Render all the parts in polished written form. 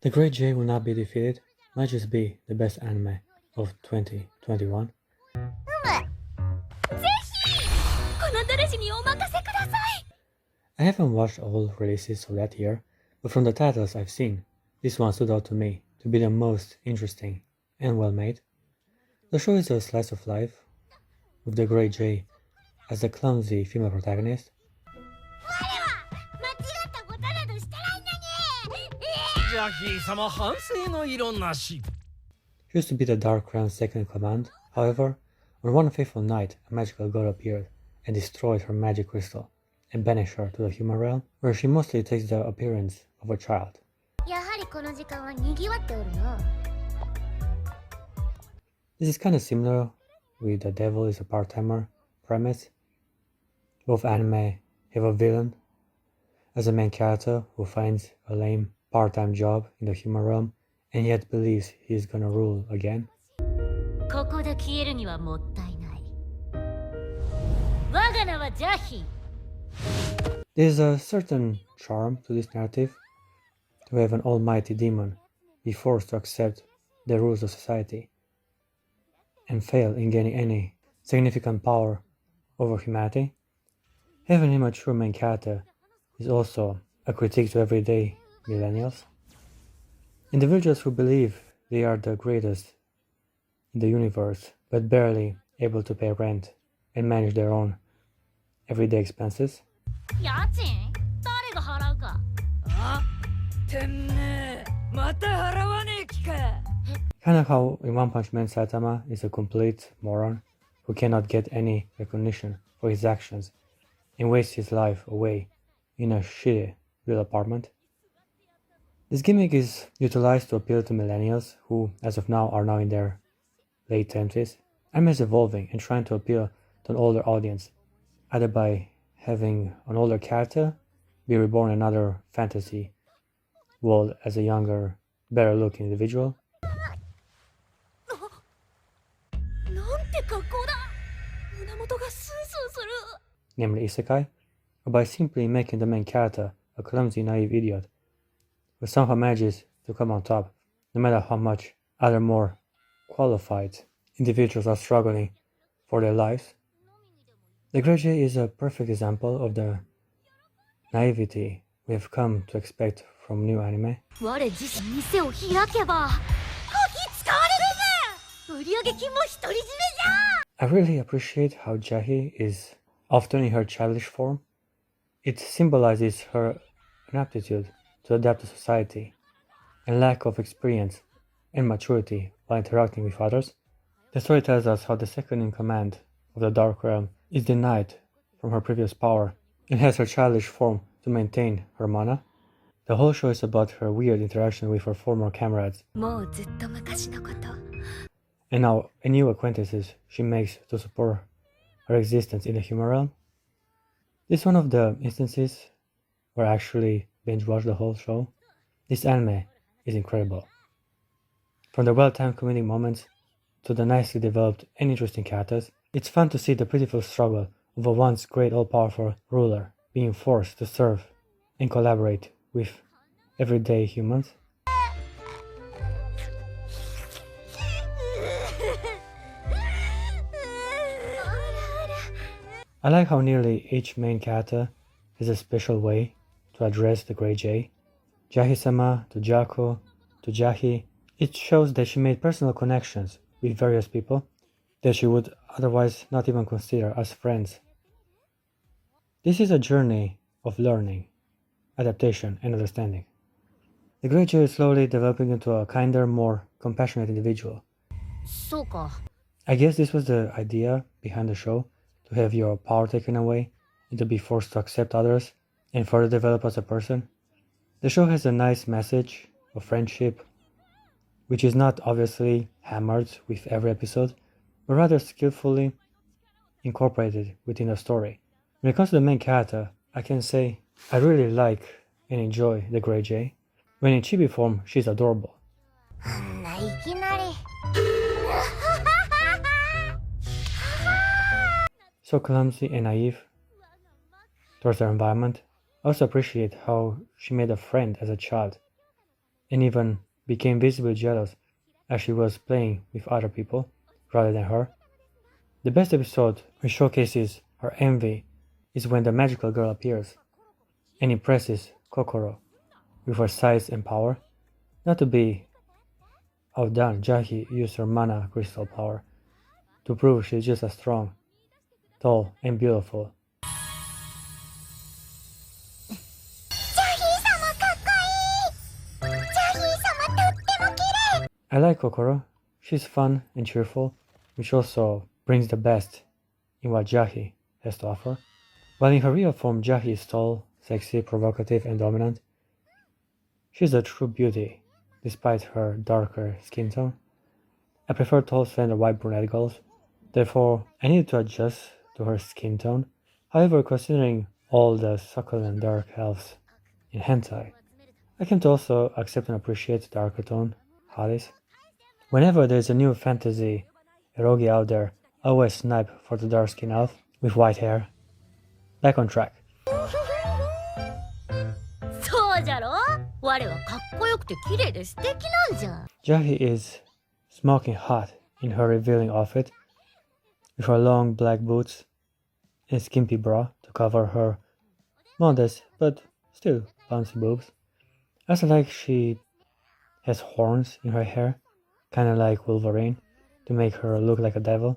The Great J will not be defeated might just be the best anime of 2021. ぜひこのドレジにお任せください。 I haven't watched all releases of that year, but from the titles I've seen, this one stood out to me to be the most interesting and well made. The show is a slice of life, with the Great J as the clumsy female protagonist. ジャヒー様反省の色なし。 She used to be the Dark Crown's second in command. However, on one fateful night, a magical god appeared and destroyed her magic crystal and banished her to the human realm, where she mostly takes the appearance of a child. やはりこの時間は賑わっておるな。 This is kind of similar with the devil is a part-timer premise. Both anime have a villain as a main character who finds a lame part-time job in the human realm and yet believes he's gonna rule again. ここで消えるにはもったいない。我が名はジャヒー。 There's a certain charm to this narrative to have an almighty demon be forced to accept the rules of society and fail in gaining any significant power over humanity. Having a mature main character is also a critique to everyday millennials. Individuals who believe they are the greatest in the universe but barely able to pay rent and manage their own everyday expenses. 家賃誰が払うか。てんねえ、また払わねえ気か。 Kind of how in One Punch Man Saitama is a complete moron who cannot get any recognition for his actions and wastes his life away in a shitty little apartment. This gimmick is utilized to appeal to millennials who, as of now, are now in their late 20s. Anime is evolving and trying to appeal to an older audience, either by having an older character be reborn in another fantasy world as a younger, better-looking individual, なんて格好だ。胸元がスースーする。 namely isekai, or by simply making the main character a clumsy, naive idiot who somehow manages to come on top, no matter how much other more qualified individuals are struggling for their lives. The Grey Jay is a perfect example of the naivety we have come to expect from new anime. 我自身店を開けばこき使われるぜ。売上金も独り占めじゃ。 I really appreciate how Jahy is often in her childish form. It symbolizes her inaptitude to adapt to society and lack of experience and maturity while interacting with others. The story tells us how the second in command of the Dark Realm is denied from her previous power and has her childish form to maintain her mana. The whole show is about her weird interaction with her former comrades もうずっと昔のこと。 and now new acquaintances she makes to support her existence in the human realm. This is one of the instances where I actually binge watched the whole show. This anime is incredible. From the well-timed comedic moments to the nicely developed and interesting characters, it's fun to see the pitiful struggle of a once great all-powerful ruler being forced to serve and collaborate with everyday humans. I like how nearly each main character has a special way to address the Grey Jay. Jahy-sama to Jako to Jahy. It shows that she made personal connections with various people that she would otherwise not even consider as friends. This is a journey of learning, adaptation, and understanding. The Grey Jay is slowly developing into a kinder, more compassionate individual. そうか。 I guess this was the idea behind the show, to have your power taken away and to be forced to accept others and further develop as a person. The show has a nice message of friendship, which is not obviously hammered with every episode, but rather skillfully incorporated within the story. When it comes to the main character, I can say I really like and enjoy the Grey Jay. When in chibi form, she's adorable. あんないきなり。So clumsy and naive towards her environment. I also appreciate how she made a friend as a child and even became visibly jealous as she was playing with other people rather than her. The best episode which showcases her envy is when the magical girl appears and impresses Kokoro with her size and power. Not to be outdone, Jahy used her mana crystal power to prove she's just as strong, tall, and beautiful. I like Kokoro. She's fun and cheerful, which also brings the best in what Jahy has to offer. While in her real form, Jahy is tall, sexy, provocative, and dominant. She's a true beauty, despite her darker skin tone. I prefer tall, slender, white brunette girls. Therefore, I needed to adjust to her skin tone. However, considering all the succulent dark elves in hentai, I came to also accept and appreciate darker tone hotties. Whenever there's a new fantasy eroge out there, I always snipe for the dark skin elf with white hair. Back on track. そうじゃろ我はかっこよくて綺麗で素敵なんじゃ Jahy is smoking hot in her revealing outfit, with her long black boots and skimpy bra to cover her modest but still bouncy boobs. I also like she has horns in her hair, kinda like Wolverine, to make her look like a devil.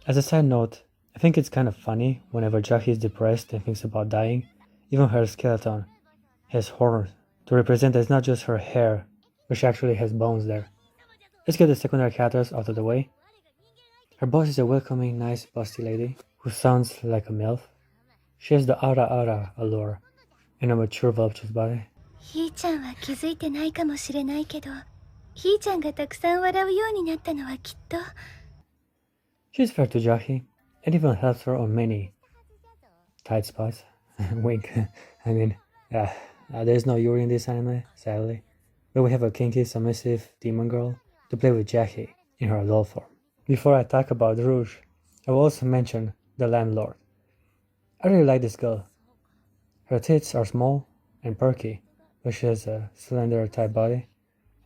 As a side note, I think it's kind of funny whenever Jahy is depressed and thinks about dying, even her skeleton has horns to represent that it's not just her hair, but she actually has bones there. Let's get the secondary characters out of the way. Her boss is a welcoming, nice, busty lady who sounds like a MILF. She has the ara allure and a mature, voluptuous body. ひーちゃんは気づいてないかもしれないけど、ひーちゃんがたくさん笑うようになったのはきっと。She's fair to Jahy and even helps her on many tight spots. Wink. I mean, there's no Yuri in this anime, sadly. But we have a kinky, submissive demon girl to play with Jahy in her adult form. Before I talk about Rouge, I will also mention the landlord. I really like this girl. Her tits are small and perky, but she has a slender tight body,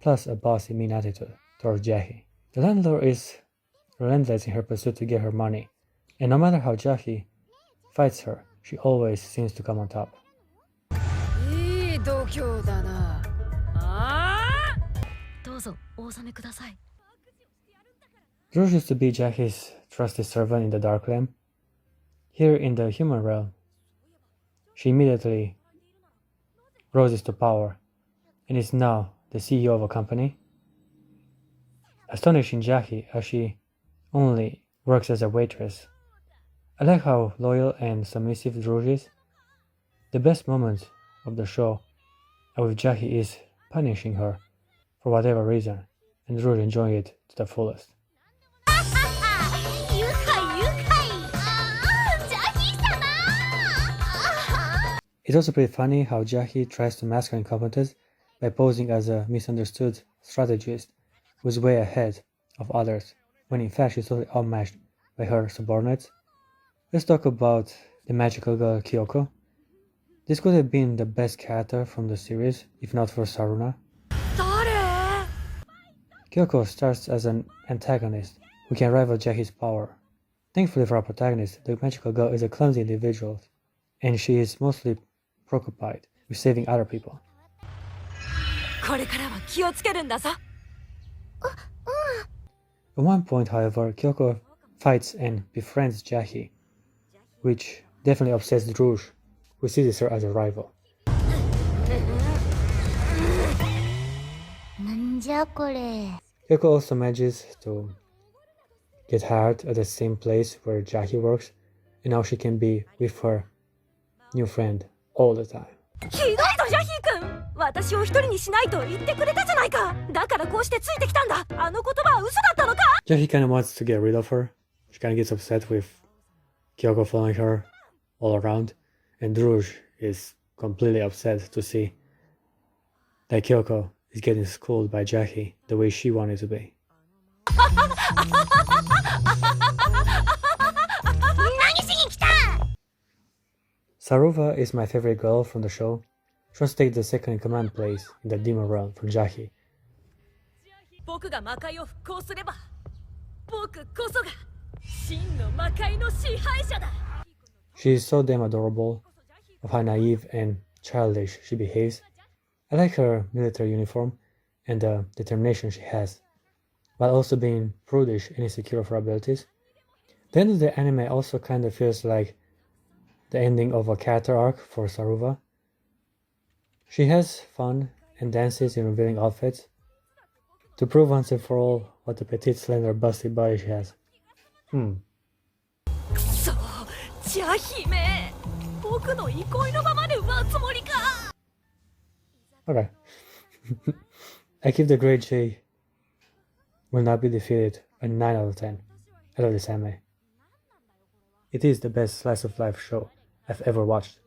plus a bossy mean attitude towards Jahy. The landlord is relentless in her pursuit to get her money, and no matter how Jahy fights her, she always seems to come on top. いい度胸だな。どうぞお納めください。Rouge used to be Jahy's trusted servant in the Dark Realm. Here in the human realm, she immediately roses to power and is now the CEO of a company. Astonishing Jahy as she only works as a waitress. I like how loyal and submissive Rouge is. The best moments of the show are with Jahy is punishing her for whatever reason, and Rouge enjoying it to the fullest. It's also pretty funny how Jahy tries to mask her incompetence by posing as a misunderstood strategist who's way ahead of others, when in fact she's totally outmatched by her subordinates. Let's talk about the magical girl Kyoko. This could have been the best character from the series if not for Saruna. Kyoko starts as an antagonist who can rival Jahy's power. Thankfully for our protagonist, the magical girl is a clumsy individual, and she is mostly preoccupied with saving other people. At one point, however, Kyoko fights and befriends Jahy, which definitely upsets Rouge, who sees her as a rival. なんじゃこれ。Kyoko also manages to get hired at the same place where Jahy works, and now she can be with her new friend all the time. ひどいぞジャヒー君、私を一人にしないと言ってくれたじゃないか。だからこうしてついてきたんだ。あの言葉は嘘だったのか。 Jahy kind of wants to get rid of her. She kind of gets upset with Kyoko following her all around, and Rouge is completely upset to see that Kyoko is getting schooled by Jahy the way she wanted to be. Saruva is my favorite girl from the show. She wants to take the second in command place in the demon realm from Jahy. 僕が魔界を復興すれば僕こそが真の魔界の支配者だ She is so damn adorable, of how naive and childish she behaves. I like her military uniform and the determination she has, while also being prudish and insecure of her abilities. The end of the anime also kind of feels like the ending of a character arc for Saruva. She has fun and dances in revealing outfits to prove once and for all what a petite, slender, busty body she has. そうじゃあ姫僕の憩いのままで奪うつもりか Okay. I give the grade J will not be defeated a 9 out of 10. I love this anime. It is the best slice of life show I've ever watched.